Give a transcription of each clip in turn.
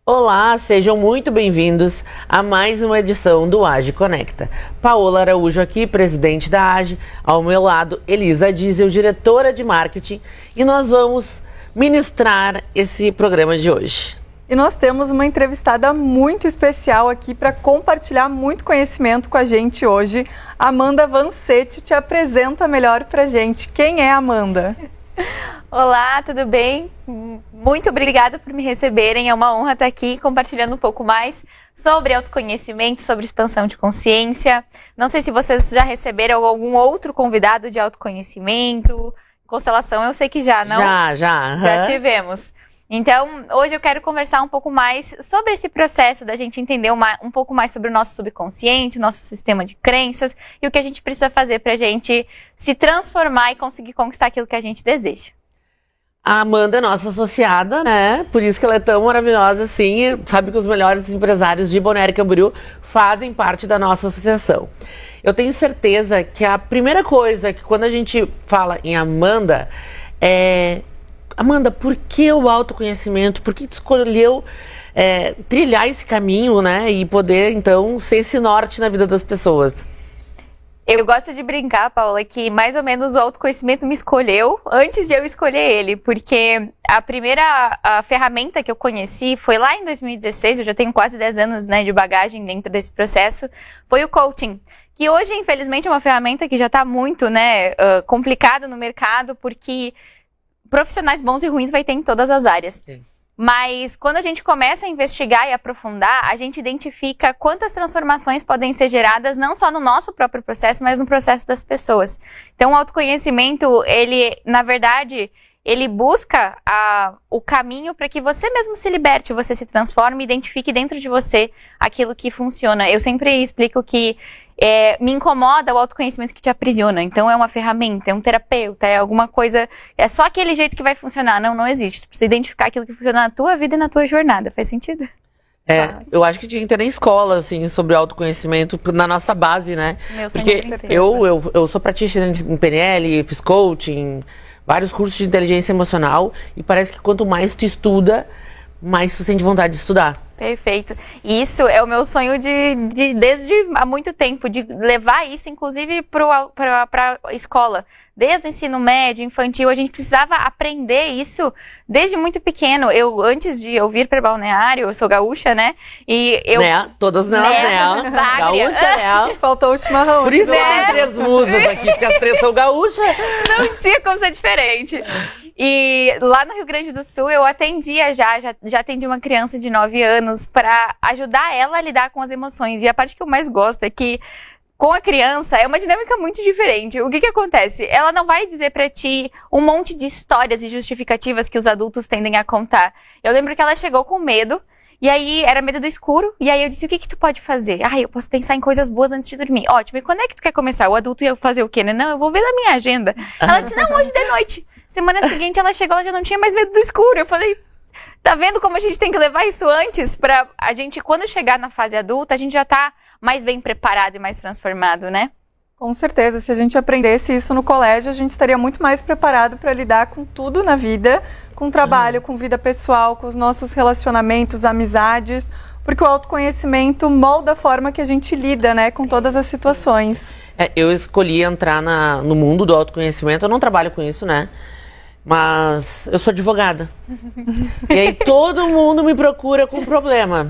Olá, sejam muito bem-vindos a mais uma edição do AGE Conecta. Paola Araújo aqui, presidente da AGE, ao meu lado Elisa Diesel, diretora de marketing, e nós vamos ministrar esse programa de hoje. E nós temos uma entrevistada muito especial aqui para compartilhar muito conhecimento com a gente hoje. Amanda Vancetti te apresenta melhor para a gente. Quem é a Amanda? Olá, tudo bem? Muito obrigada por me receberem. É uma honra estar aqui compartilhando um pouco mais sobre autoconhecimento, sobre expansão de consciência. Não sei se vocês já receberam algum outro convidado de autoconhecimento, constelação, eu sei que já, não? Já. Já tivemos. Então, hoje eu quero conversar um pouco mais sobre esse processo da gente entender um pouco mais sobre o nosso subconsciente, o nosso sistema de crenças e o que a gente precisa fazer para a gente se transformar e conseguir conquistar aquilo que a gente deseja. A Amanda é nossa associada, né? Por isso que ela é tão maravilhosa assim. Sabe que os melhores empresários de Balneário Camboriú fazem parte da nossa associação. Eu tenho certeza que a primeira coisa que quando a gente fala em Amanda é... Amanda, por que o autoconhecimento? Por que tu escolheu trilhar esse caminho, né? E poder, então, ser esse norte na vida das pessoas? Eu gosto de brincar, Paula, que mais ou menos o autoconhecimento me escolheu antes de eu escolher ele, porque a primeira ferramenta que eu conheci foi lá em 2016, eu já tenho quase 10 anos, né, de bagagem dentro desse processo, foi o coaching, que hoje, infelizmente, é uma ferramenta que já está muito, né, complicada no mercado, porque profissionais bons e ruins vai ter em todas as áreas. Sim. Mas quando a gente começa a investigar e aprofundar, a gente identifica quantas transformações podem ser geradas, não só no nosso próprio processo, mas no processo das pessoas. Então, o autoconhecimento, ele, na verdade, ele busca o caminho para que você mesmo se liberte, você se transforme e identifique dentro de você aquilo que funciona. Eu sempre explico que me incomoda o autoconhecimento que te aprisiona. Então, é uma ferramenta, é um terapeuta, é alguma coisa... É só aquele jeito que vai funcionar. Não existe. Você precisa identificar aquilo que funciona na tua vida e na tua jornada. Faz sentido? Eu acho que tinha que ter na escola, assim, sobre autoconhecimento, na nossa base, né? Porque eu sou praticante em PNL, fiz coaching, vários cursos de inteligência emocional, e parece que quanto mais tu estuda, mais tu sente vontade de estudar. Perfeito. E isso é o meu sonho desde há muito tempo, de levar isso, inclusive, para a escola. Desde o ensino médio, infantil, a gente precisava aprender isso desde muito pequeno. Antes de eu vir para Balneário, eu sou gaúcha, né? E eu... Né? Todas nós, né? Gaúcha, né? Faltou o chimarrão. Por isso que tem 3 musas aqui, porque as 3 são gaúchas. Não tinha como ser diferente. E lá no Rio Grande do Sul, eu atendia já atendi uma criança de 9 anos para ajudar ela a lidar com as emoções. E a parte que eu mais gosto é que com a criança é uma dinâmica muito diferente. O que acontece? Ela não vai dizer pra ti um monte de histórias e justificativas que os adultos tendem a contar. Eu lembro que ela chegou com medo, e aí era medo do escuro, e aí eu disse, o que tu pode fazer? Eu posso pensar em coisas boas antes de dormir. Ótimo, e quando é que tu quer começar? O adulto ia fazer o quê, né? Não, eu vou ver na minha agenda. Ela disse, não, hoje de noite. Semana seguinte ela chegou, ela já não tinha mais medo do escuro. Eu falei, tá vendo como a gente tem que levar isso antes? Pra a gente, quando chegar na fase adulta, a gente já tá mais bem preparado e mais transformado, né? Com certeza, se a gente aprendesse isso no colégio, a gente estaria muito mais preparado para lidar com tudo na vida, com trabalho, com vida pessoal, com os nossos relacionamentos, amizades, porque o autoconhecimento molda a forma que a gente lida, né, com todas as situações. Eu escolhi entrar no mundo do autoconhecimento, eu não trabalho com isso, né? Mas eu sou advogada. E aí todo mundo me procura com problema.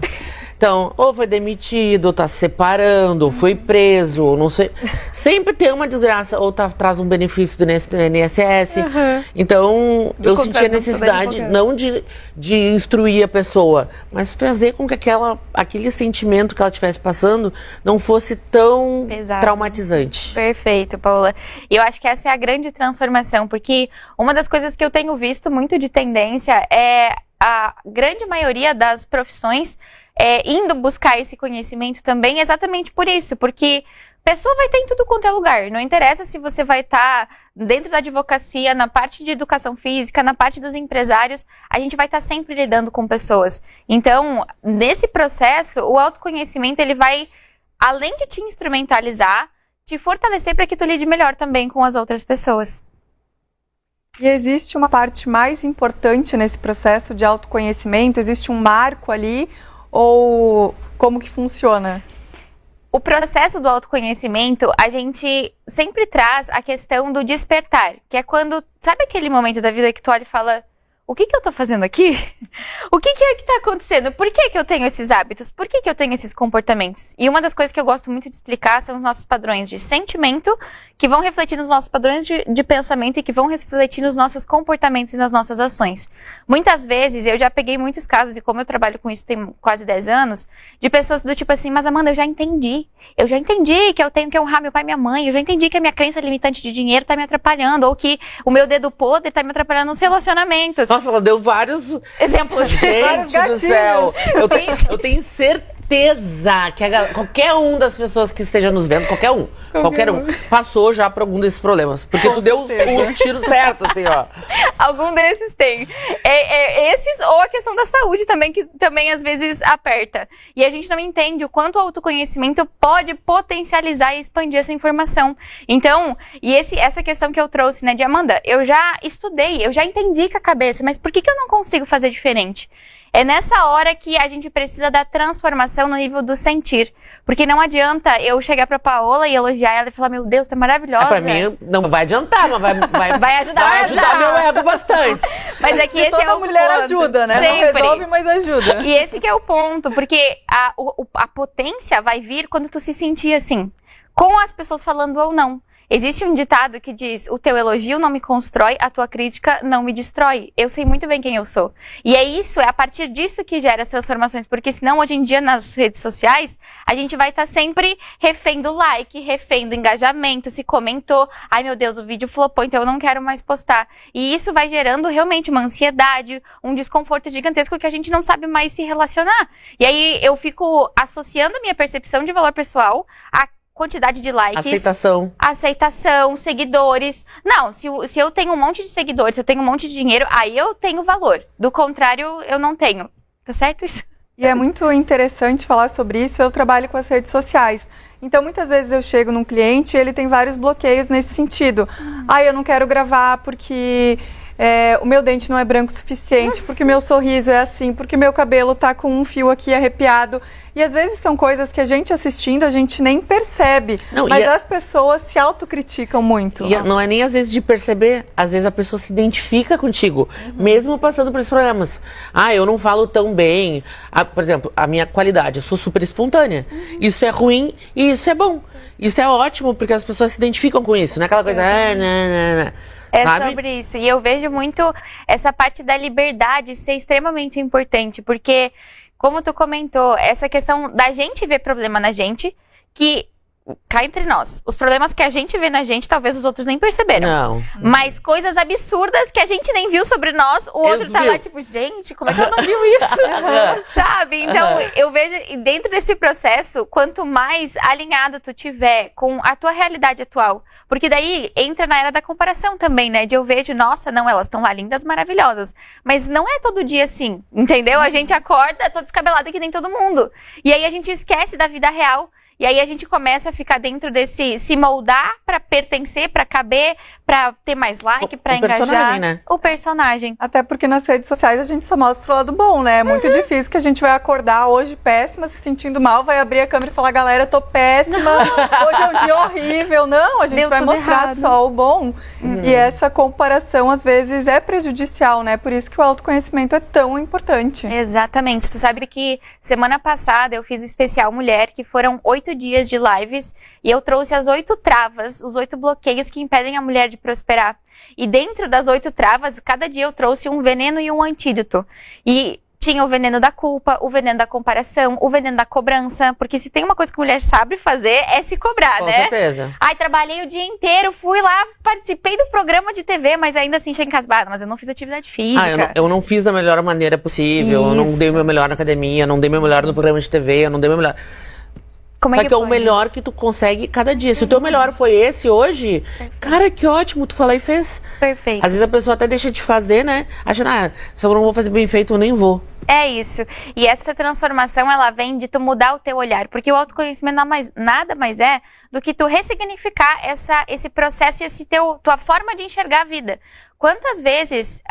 Então, ou foi demitido, ou tá se separando, ou foi preso, ou não sei. Sempre tem uma desgraça, ou traz um benefício do INSS. Então, eu senti a necessidade, não de instruir a pessoa, mas fazer com que aquele sentimento que ela estivesse passando não fosse tão traumatizante. Perfeito, Paula. E eu acho que essa é a grande transformação, porque uma das coisas que eu tenho visto muito de tendência é a grande maioria das profissões indo buscar esse conhecimento também exatamente por isso, porque pessoa vai ter em tudo quanto é lugar, não interessa se você vai estar dentro da advocacia, na parte de educação física, na parte dos empresários, a gente vai estar sempre lidando com pessoas. Então, nesse processo, o autoconhecimento, ele vai, além de te instrumentalizar, te fortalecer para que tu lide melhor também com as outras pessoas. E existe uma parte mais importante nesse processo de autoconhecimento? Existe um marco ali? Ou como que funciona? O processo do autoconhecimento, a gente sempre traz a questão do despertar, que é quando, sabe aquele momento da vida que tu olha e fala, o que eu tô fazendo aqui? O que é que tá acontecendo? Por que eu tenho esses hábitos? Por que eu tenho esses comportamentos? E uma das coisas que eu gosto muito de explicar são os nossos padrões de sentimento, que vão refletir nos nossos padrões de pensamento e que vão refletir nos nossos comportamentos e nas nossas ações. Muitas vezes, eu já peguei muitos casos, e como eu trabalho com isso tem quase 10 anos, de pessoas do tipo assim, mas Amanda, eu já entendi que eu tenho que honrar meu pai e minha mãe, eu já entendi que a minha crença limitante de dinheiro tá me atrapalhando, ou que o meu dedo podre tá me atrapalhando nos relacionamentos. Nossa, ela deu vários Exemplos. Gente do céu, eu tenho certeza que qualquer um das pessoas que esteja nos vendo, qualquer um, passou já por algum desses problemas. Porque tu deu os tiros certos, assim, ó. Algum desses tem. Esses, ou a questão da saúde também, que também às vezes aperta. E a gente não entende o quanto o autoconhecimento pode potencializar e expandir essa informação. Então, essa questão que eu trouxe, né, de Amanda, eu já estudei, eu já entendi com a cabeça, mas por que eu não consigo fazer diferente? É nessa hora que a gente precisa da transformação no nível do sentir. Porque não adianta eu chegar pra Paola e elogiar ela e falar, meu Deus, tá maravilhosa. Pra mim, não vai adiantar, mas vai ajudar meu ego bastante. Mas é que esse toda é o mulher ponto. ajuda, né? Sempre. Não resolve, mas ajuda. E esse que é o ponto, porque a potência vai vir quando tu se sentir assim, com as pessoas falando ou não. Existe um ditado que diz, o teu elogio não me constrói, a tua crítica não me destrói. Eu sei muito bem quem eu sou. E é a partir disso que gera as transformações, porque senão hoje em dia nas redes sociais, a gente vai estar sempre refém do like, refém do engajamento, se comentou, ai meu Deus, o vídeo flopou, então eu não quero mais postar. E isso vai gerando realmente uma ansiedade, um desconforto gigantesco que a gente não sabe mais se relacionar. E aí eu fico associando a minha percepção de valor pessoal a quantidade de likes. Aceitação, seguidores. Não, se eu tenho um monte de seguidores, se eu tenho um monte de dinheiro, aí eu tenho valor. Do contrário, eu não tenho. Tá certo isso? E é muito interessante falar sobre isso. Eu trabalho com as redes sociais. Então, muitas vezes eu chego num cliente e ele tem vários bloqueios nesse sentido. Eu não quero gravar porque o meu dente não é branco o suficiente, porque meu sorriso é assim, porque meu cabelo tá com um fio aqui arrepiado. E às vezes são coisas que a gente assistindo, a gente nem percebe. Mas as pessoas se autocriticam muito. E não é nem às vezes de perceber, às vezes a pessoa se identifica contigo, mesmo passando por esses problemas. Eu não falo tão bem. Por exemplo, a minha qualidade, eu sou super espontânea. Isso é ruim e isso é bom. Isso é ótimo, porque as pessoas se identificam com isso, não é aquela coisa... É sabe? sobre isso. E eu vejo muito essa parte da liberdade ser extremamente importante, porque, como tu comentou, essa questão da gente ver problema na gente, que cá entre nós, os problemas que a gente vê na gente, talvez os outros nem perceberam. Não. Mas coisas absurdas que a gente nem viu sobre nós, o outro tá lá tipo, gente, como é que eu não viu isso? Sabe? Então, eu vejo, dentro desse processo, quanto mais alinhado tu tiver com a tua realidade atual, porque daí entra na era da comparação também, né? De eu vejo, nossa, não, elas estão lá lindas, maravilhosas. Mas não é todo dia assim, entendeu? A gente acorda, tô descabelada que nem todo mundo. E aí a gente esquece da vida real. E aí a gente começa a ficar dentro desse, se moldar pra pertencer, pra caber, pra ter mais like, pra engajar. Personagem, né? O personagem. Até porque nas redes sociais a gente só mostra o lado bom, né? É muito difícil que a gente vai acordar hoje péssima, se sentindo mal, vai abrir a câmera e falar, galera, tô péssima, hoje é um dia horrível. Não, a gente vai mostrar errado. Só o bom. E essa comparação, às vezes, é prejudicial, né? Por isso que o autoconhecimento é tão importante. Exatamente. Tu sabe que semana passada eu fiz o especial Mulher, que foram 8 dias de lives, e eu trouxe as 8 travas, os 8 bloqueios que impedem a mulher de prosperar. E dentro das 8 travas, cada dia eu trouxe um veneno e um antídoto. E tinha o veneno da culpa, o veneno da comparação, o veneno da cobrança, porque se tem uma coisa que a mulher sabe fazer, é se cobrar, né? Com certeza. Trabalhei o dia inteiro, fui lá, participei do programa de TV, mas ainda assim cheguei encasbada, mas eu não fiz atividade física. Eu não fiz da melhor maneira possível, eu não dei o meu melhor na academia, eu não dei o meu melhor no programa de TV, eu não dei o meu melhor... Como Só que é o melhor que tu consegue cada dia. Se o teu melhor foi esse hoje, cara, que ótimo, tu falou e fez. Perfeito. Às vezes a pessoa até deixa de fazer, né? Achando, se eu não vou fazer bem feito, eu nem vou. É isso. E essa transformação, ela vem de tu mudar o teu olhar. Porque o autoconhecimento nada mais é do que tu ressignificar esse processo e tua forma de enxergar a vida. Quantas vezes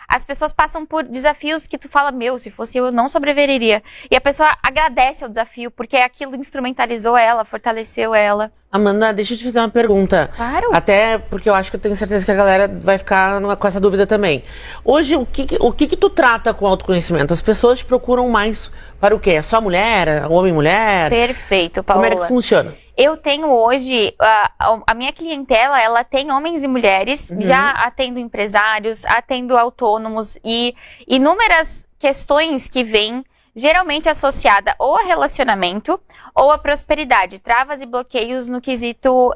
as pessoas passam por desafios que tu fala, meu, se fosse eu não sobreviveria. E a pessoa agradece ao desafio, porque aquilo instrumentalizou ela, fortaleceu ela. Amanda, deixa eu te fazer uma pergunta. Claro. Até porque eu acho que eu tenho certeza que a galera vai ficar com essa dúvida também. Hoje, o que tu trata com autoconhecimento? As pessoas te procuram mais para o quê? Só mulher? Homem e mulher? Perfeito, Paola. Como é que funciona? Eu tenho hoje, a minha clientela, ela tem homens e mulheres, já atendo empresários, atendo autônomos e inúmeras questões que vêm, geralmente associada ou a relacionamento ou a prosperidade, travas e bloqueios no quesito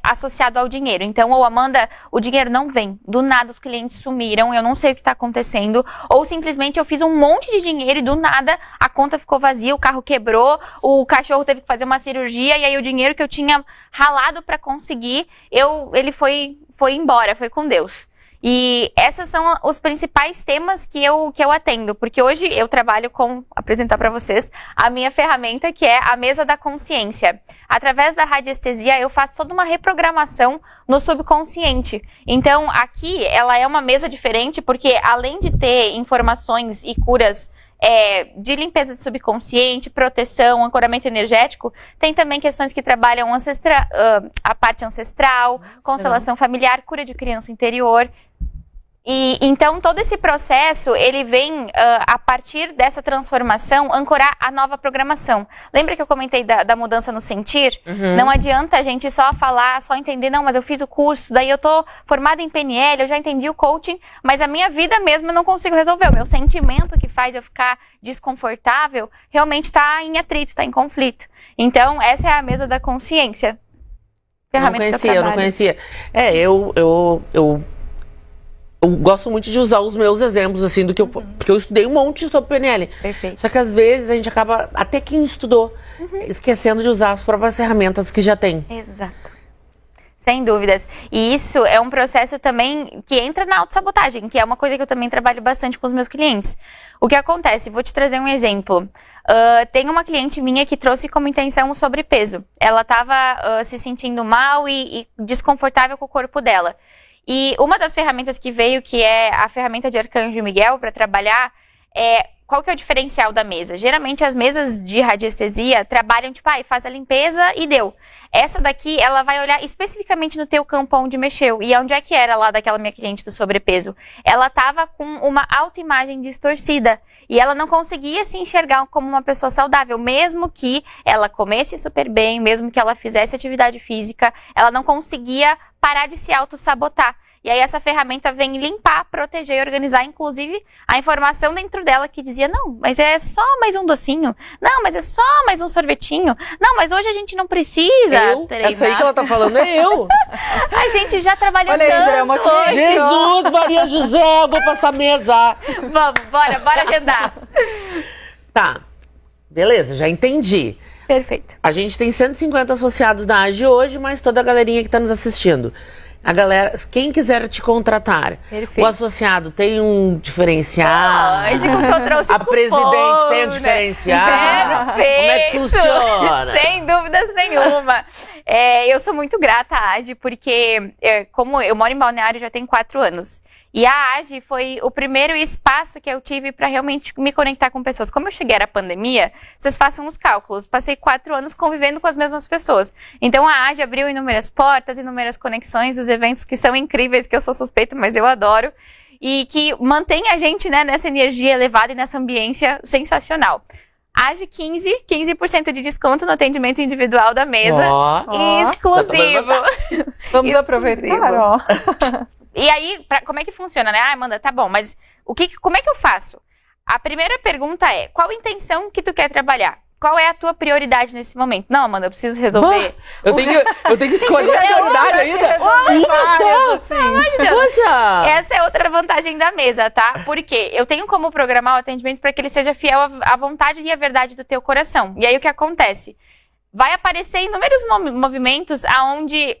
associado ao dinheiro. Então, ou Amanda, o dinheiro não vem, do nada os clientes sumiram, eu não sei o que está acontecendo, ou simplesmente eu fiz um monte de dinheiro e do nada a conta ficou vazia, o carro quebrou, o cachorro teve que fazer uma cirurgia e aí o dinheiro que eu tinha ralado para conseguir, ele foi embora, foi com Deus. E esses são os principais temas que eu atendo, porque hoje eu trabalho apresentar para vocês a minha ferramenta, que é a mesa da consciência. Através da radiestesia, eu faço toda uma reprogramação no subconsciente. Então, aqui, ela é uma mesa diferente, porque além de ter informações e curas de limpeza do subconsciente, proteção, ancoramento energético, tem também questões que trabalham a parte ancestral, constelação familiar, cura de criança interior. E então todo esse processo, ele vem a partir dessa transformação, ancorar a nova programação. Lembra que eu comentei da mudança no sentir? Não adianta a gente só falar, só entender, não, mas eu fiz o curso, daí eu tô formada em PNL, eu já entendi o coaching, mas a minha vida mesmo eu não consigo resolver. O meu sentimento que faz eu ficar desconfortável realmente está em atrito, está em conflito. Então essa é a mesa da consciência. Eu não conhecia. Eu gosto muito de usar os meus exemplos, assim, porque eu estudei um monte sobre PNL. Perfeito. Só que às vezes a gente acaba, até quem estudou, esquecendo de usar as próprias ferramentas que já tem. Exato. Sem dúvidas. E isso é um processo também que entra na autossabotagem, que é uma coisa que eu também trabalho bastante com os meus clientes. O que acontece? Vou te trazer um exemplo. Tem uma cliente minha que trouxe como intenção o sobrepeso. Ela estava se sentindo mal e desconfortável com o corpo dela. E uma das ferramentas que veio, que é a ferramenta de Arcanjo Miguel para trabalhar, qual que é o diferencial da mesa? Geralmente as mesas de radiestesia trabalham tipo, faz a limpeza e deu. Essa daqui, ela vai olhar especificamente no teu campo onde mexeu. E onde é que era lá daquela minha cliente do sobrepeso? Ela estava com uma autoimagem distorcida. E ela não conseguia se enxergar como uma pessoa saudável. Mesmo que ela comesse super bem, mesmo que ela fizesse atividade física, ela não conseguia parar de se auto-sabotar. E aí essa ferramenta vem limpar, proteger e organizar, inclusive, a informação dentro dela que dizia, não, mas é só mais um docinho. Não, mas é só mais um sorvetinho. Não, mas hoje a gente não precisa treinar. Essa aí que ela tá falando é eu. A gente já trabalhou Olha aí, já é uma hoje. Jesus, Maria José, eu vou pra essa mesa. Vamos, bora agendar. Tá, beleza, já entendi. Perfeito. A gente tem 150 associados da AGE hoje, mas toda a galerinha que tá nos assistindo. A galera, quem quiser te contratar, Perfeito. O associado tem um diferencial. Lógico que eu trouxe A cupom, presidente tem um né? diferencial. Perfeito. Como é que funciona? Sem dúvidas nenhuma. Eu sou muito grata à AGE, porque como eu moro em Balneário já tem 4 anos. E a AGE foi o primeiro espaço que eu tive para realmente me conectar com pessoas. Como eu cheguei à pandemia, vocês façam os cálculos. Passei 4 anos convivendo com as mesmas pessoas. Então a AGE abriu inúmeras portas, inúmeras conexões, os eventos que são incríveis, que eu sou suspeita, mas eu adoro. E que mantém a gente, né, nessa energia elevada e nessa ambiência sensacional. AGE 15% de desconto no atendimento individual da mesa. Exclusivo. Vamos aproveitar, ó. E aí, como é que funciona, né? Amanda, tá bom, mas como é que eu faço? A primeira pergunta é, qual intenção que tu quer trabalhar? Qual é a tua prioridade nesse momento? Não, Amanda, eu preciso resolver. Eu tenho que escolher a prioridade ainda? Poxa! Essa é outra vantagem da mesa, tá? Porque eu tenho como programar o atendimento para que ele seja fiel à vontade e à verdade do teu coração. E aí o que acontece? Vai aparecer inúmeros movimentos onde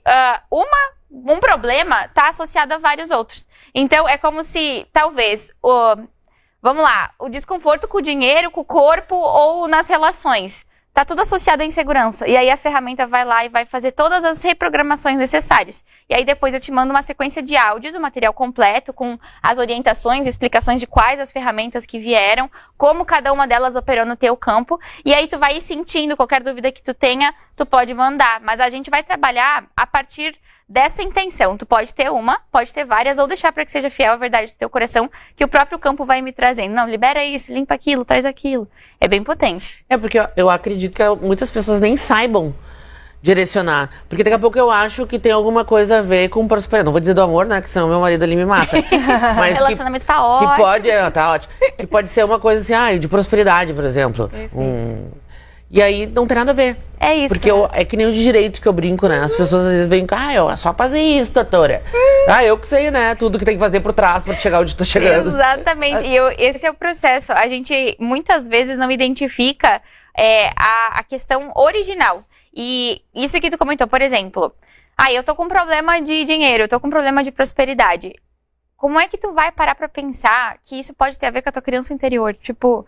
um problema está associado a vários outros. Então, é como se, talvez, o desconforto com o dinheiro, com o corpo ou nas relações. Tá tudo associado à insegurança. E aí a ferramenta vai lá e vai fazer todas as reprogramações necessárias. E aí depois eu te mando uma sequência de áudios, o material completo, com as orientações, explicações de quais as ferramentas que vieram, como cada uma delas operou no teu campo. E aí tu vai sentindo, qualquer dúvida que tu tenha, tu pode mandar. Mas a gente vai trabalhar a partir dessa intenção. Tu pode ter uma, pode ter várias, ou deixar para que seja fiel à verdade do teu coração, que o próprio campo vai me trazendo. Não, libera isso, limpa aquilo, traz aquilo. É bem potente. É porque eu acredito que muitas pessoas nem saibam direcionar. Porque daqui a pouco eu acho que tem alguma coisa a ver com prosperidade. Não vou dizer do amor, né? Que senão meu marido ali me mata. Mas relacionamento tá ótimo. Que pode, tá ótimo. Que pode ser uma coisa assim, de prosperidade, por exemplo. E aí não tem nada a ver. É isso. Porque é que nem o de direito que eu brinco, né? As pessoas às vezes vêm com, é só fazer isso, doutora. Eu que sei, né? Tudo que tem que fazer por trás pra chegar onde tô chegando. Exatamente. E esse é o processo. A gente muitas vezes não identifica a questão original. E isso que tu comentou, por exemplo, eu tô com problema de dinheiro, eu tô com problema de prosperidade. Como é que tu vai parar pra pensar que isso pode ter a ver com a tua criança interior? Tipo,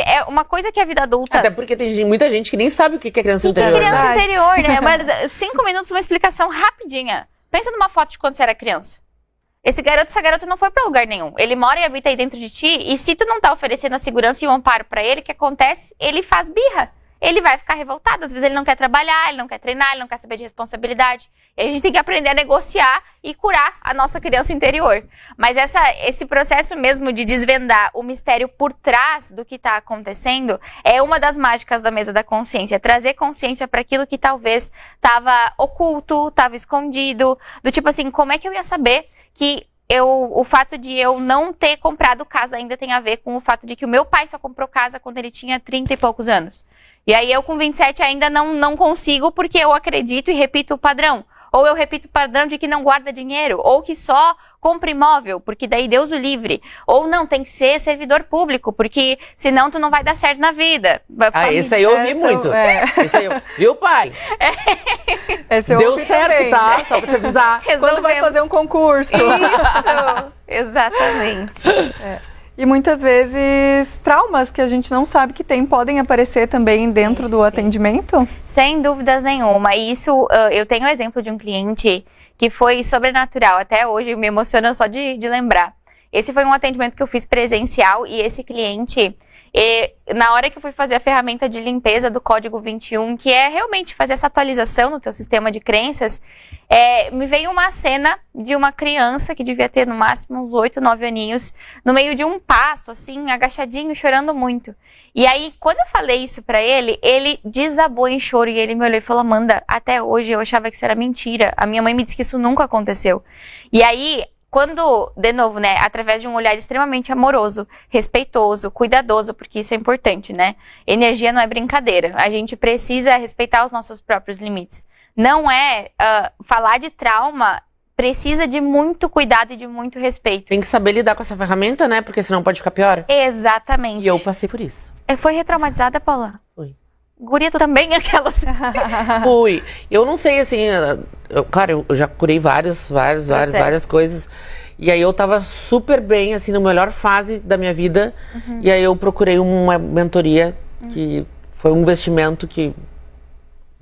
é uma coisa que a vida adulta... Até porque tem muita gente que nem sabe o que é criança interior. Que é criança interior, né? Mas 5 minutos, uma explicação rapidinha. Pensa numa foto de quando você era criança. Essa garota não foi pra lugar nenhum. Ele mora e habita aí dentro de ti, e se tu não tá oferecendo a segurança e o amparo pra ele, o que acontece? Ele faz birra. Ele vai ficar revoltado, às vezes ele não quer trabalhar, ele não quer treinar, ele não quer saber de responsabilidade. E a gente tem que aprender a negociar e curar a nossa criança interior. Mas esse processo mesmo de desvendar o mistério por trás do que está acontecendo é uma das mágicas da mesa da consciência. Trazer consciência para aquilo que talvez estava oculto, estava escondido. Do tipo assim, como é que eu ia saber que o fato de eu não ter comprado casa ainda tem a ver com o fato de que o meu pai só comprou casa quando ele tinha 30 e poucos anos. E aí eu com 27 ainda não consigo porque eu acredito e repito o padrão. Ou eu repito o padrão de que não guarda dinheiro, ou que só compra imóvel, porque daí Deus o livre. Ou não, tem que ser servidor público, porque senão tu não vai dar certo na vida. Esse aí eu ouvi muito. Esse aí viu, pai? Esse eu deu ouvi certo, também. tá? Só pra te avisar. Quando vai fazer um concurso. Isso, exatamente. E muitas vezes traumas que a gente não sabe que tem podem aparecer também dentro do atendimento? Sem dúvidas nenhuma. E isso, eu tenho o exemplo de um cliente que foi sobrenatural. Até hoje me emociona só de lembrar. Esse foi um atendimento que eu fiz presencial e esse cliente, na hora que eu fui fazer a ferramenta de limpeza do Código 21, que é realmente fazer essa atualização no teu sistema de crenças, me veio uma cena de uma criança que devia ter no máximo uns 8, 9 aninhos, no meio de um pasto, assim, agachadinho, chorando muito. E aí, quando eu falei isso pra ele desabou em choro e ele me olhou e falou: Amanda, até hoje eu achava que isso era mentira. A minha mãe me disse que isso nunca aconteceu. E aí, quando, de novo, né, através de um olhar extremamente amoroso, respeitoso, cuidadoso, porque isso é importante, né? Energia não é brincadeira. A gente precisa respeitar os nossos próprios limites. Não falar de trauma precisa de muito cuidado e de muito respeito. Tem que saber lidar com essa ferramenta, né? Porque senão pode ficar pior. Exatamente. E eu passei por isso. Foi retraumatizada, Paula? Fui. Guria, tu também? Aquelas... Fui. Eu não sei, assim... Claro, eu já curei várias coisas. E aí eu tava super bem, assim, na melhor fase da minha vida. E aí eu procurei uma mentoria que foi um investimento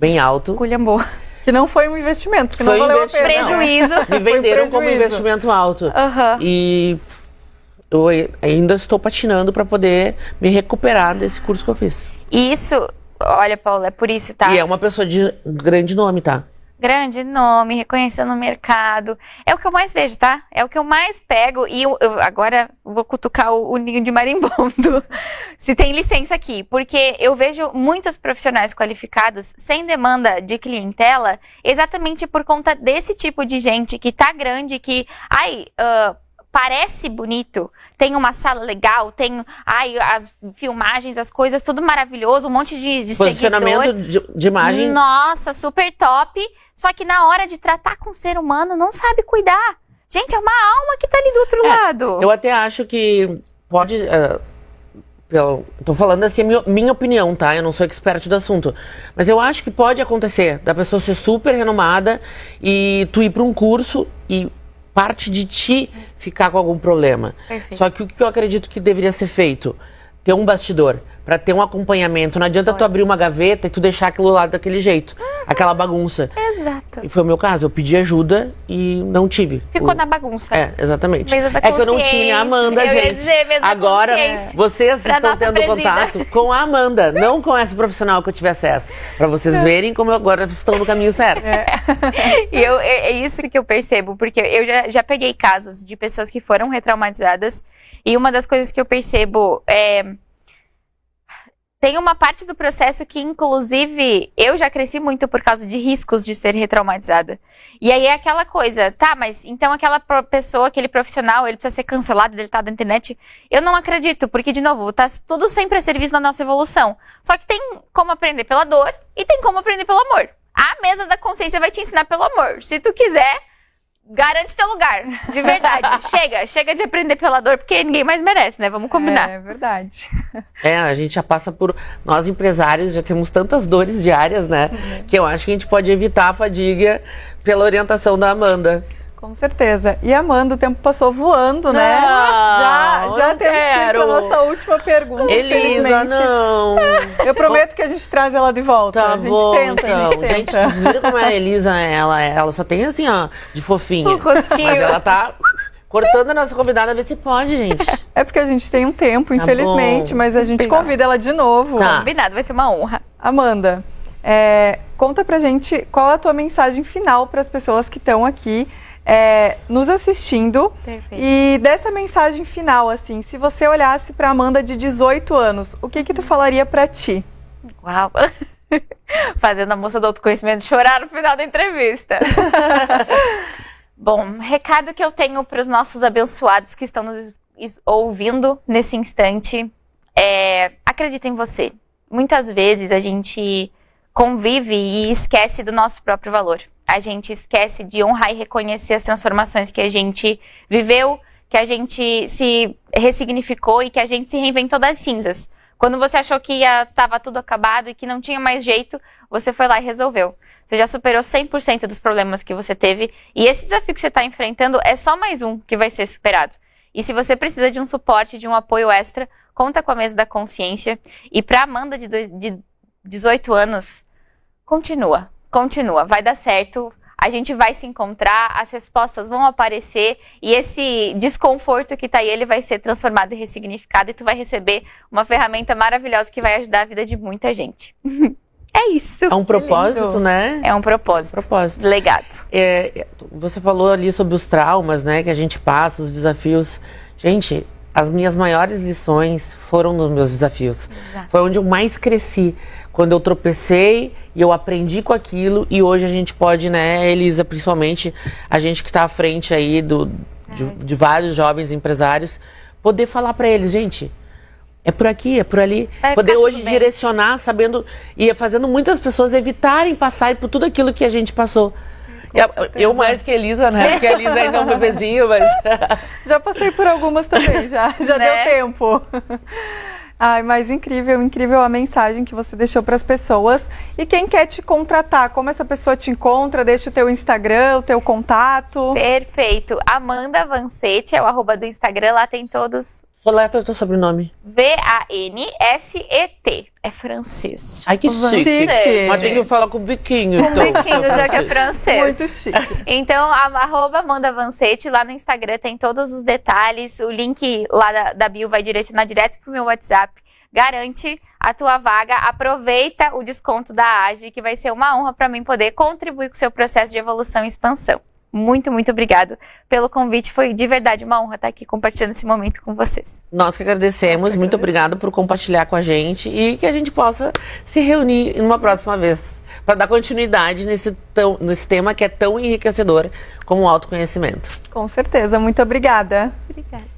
bem alto. Culhambou. Que não foi um investimento, que foi não valeu a pena. Prejuízo. Me venderam como investimento alto. E eu ainda estou patinando para poder me recuperar desse curso que eu fiz. Isso, olha, Paula, é por isso, tá? E é uma pessoa de grande nome, tá? Grande nome, reconhecendo no mercado. É o que eu mais vejo, tá? É o que eu mais pego. E eu agora vou cutucar o ninho de marimbondo. Se tem licença aqui. Porque eu vejo muitos profissionais qualificados sem demanda de clientela exatamente por conta desse tipo de gente que tá grande, que... parece bonito, tem uma sala legal, tem as filmagens, as coisas, tudo maravilhoso, um monte de posicionamento de imagem. Nossa, super top. Só que na hora de tratar com o ser humano, não sabe cuidar. Gente, é uma alma que tá ali do outro lado. Eu até acho que pode... tô falando assim, minha opinião, tá? Eu não sou expert do assunto. Mas eu acho que pode acontecer da pessoa ser super renomada e tu ir pra um curso e parte de ti ficar com algum problema. Perfeito. Só que o que eu acredito que deveria ser feito? ter um bastidor, pra ter um acompanhamento. Não adianta tu abrir uma gaveta e tu deixar aquilo lá daquele jeito, aquela bagunça. Exato. E foi o meu caso, eu pedi ajuda e não tive. Ficou na bagunça. É, exatamente. Mesa da É que eu não tinha a Amanda, eu ia gente. dizer, mesa da Agora, consciência. vocês Pra estão nossa tendo presida. contato com a Amanda, não com essa profissional que eu tive acesso. Pra vocês verem como agora estão no caminho certo. E é isso que eu percebo, porque eu já peguei casos de pessoas que foram retraumatizadas, e uma das coisas que eu percebo é... Tem uma parte do processo que, inclusive, eu já cresci muito por causa de riscos de ser retraumatizada. E aí é aquela coisa, tá, mas então aquela pessoa, aquele profissional, ele precisa ser cancelado, ele tá na internet. Eu não acredito, porque, de novo, tá tudo sempre a serviço da nossa evolução. Só que tem como aprender pela dor e tem como aprender pelo amor. A mesa da consciência vai te ensinar pelo amor. Se tu quiser, garante teu lugar, de verdade. Chega de aprender pela dor, porque ninguém mais merece, né? Vamos combinar. É verdade. A gente já passa por... Nós, empresários, já temos tantas dores diárias, né? Que eu acho que a gente pode evitar a fadiga pela orientação da Amanda. Com certeza. E Amanda, o tempo passou voando, né? Não, Já não temos que ir quero. pra nossa última pergunta. Elisa, infelizmente. não. Eu prometo que a gente traz ela de volta. Tá a gente bom, tenta, então. a gente Gente, tenta. vocês viram como a Elisa, ela só tem assim, ó, de fofinha. O rostinho. Mas ela tá cortando a nossa convidada, a ver se pode, gente. É porque a gente tem um tempo, Tá infelizmente, bom. mas a gente Legal. convida ela de novo. Tá. Combinado, vai ser uma honra. Amanda, conta pra gente qual é a tua mensagem final para as pessoas que estão aqui nos assistindo. Perfeito. E dessa mensagem final, assim, se você olhasse pra Amanda de 18 anos, o que tu falaria pra ti? Uau. Fazendo a moça do autoconhecimento chorar no final da entrevista. Bom, recado que eu tenho para os nossos abençoados que estão nos ouvindo nesse instante é: acredita em você. Muitas vezes a gente convive e esquece do nosso próprio valor. A gente esquece de honrar e reconhecer as transformações que a gente viveu, que a gente se ressignificou e que a gente se reinventou das cinzas. Quando você achou que estava tudo acabado e que não tinha mais jeito, você foi lá e resolveu. Você já superou 100% dos problemas que você teve, e esse desafio que você está enfrentando é só mais um que vai ser superado. E se você precisa de um suporte, de um apoio extra, conta com a Mesa da Consciência. E para Amanda de 18 anos, continua, vai dar certo. A gente vai se encontrar, as respostas vão aparecer e esse desconforto que tá aí, ele vai ser transformado e ressignificado, e tu vai receber uma ferramenta maravilhosa que vai ajudar a vida de muita gente. É isso. É um propósito, né? É um propósito. Legado. Você falou ali sobre os traumas, né? Que a gente passa, os desafios. Gente, as minhas maiores lições foram nos meus desafios. Exato. Foi onde eu mais cresci. Quando eu tropecei e eu aprendi com aquilo, e hoje a gente pode, né, Elisa, principalmente a gente que está à frente aí de vários jovens empresários, poder falar para eles, gente, é por aqui, é por ali. Vai poder ficar hoje tudo bem. direcionar, sabendo, e fazendo muitas pessoas evitarem passar por tudo aquilo que a gente passou. Eu mais que a Elisa, né? Porque a Elisa ainda é um bebezinho, mas... Já passei por algumas também, já Né? deu tempo. Ai, mas incrível a mensagem que você deixou para as pessoas. E quem quer te contratar, como essa pessoa te encontra? Deixa o teu Instagram, o teu contato. Perfeito. Amanda Vansetti é o @ do Instagram, lá tem todos. Soleta o teu sobrenome. Vanset. É francês. Ai, que chique. Chique. Mas tem que falar com o biquinho, Um então. biquinho, já que é francês. Muito chique. Então, @ Amanda Vansetti, lá no Instagram tem todos os detalhes. O link lá da bio vai direcionar direto pro meu WhatsApp. Garante a tua vaga, aproveita o desconto da AGE, que vai ser uma honra para mim poder contribuir com o seu processo de evolução e expansão. Muito, muito obrigado pelo convite. Foi de verdade uma honra estar aqui compartilhando esse momento com vocês. Nós que agradecemos. Muito obrigado por compartilhar com a gente e que a gente possa se reunir numa próxima vez para dar continuidade nesse tema que é tão enriquecedor como o autoconhecimento. Com certeza, muito obrigada. Obrigada.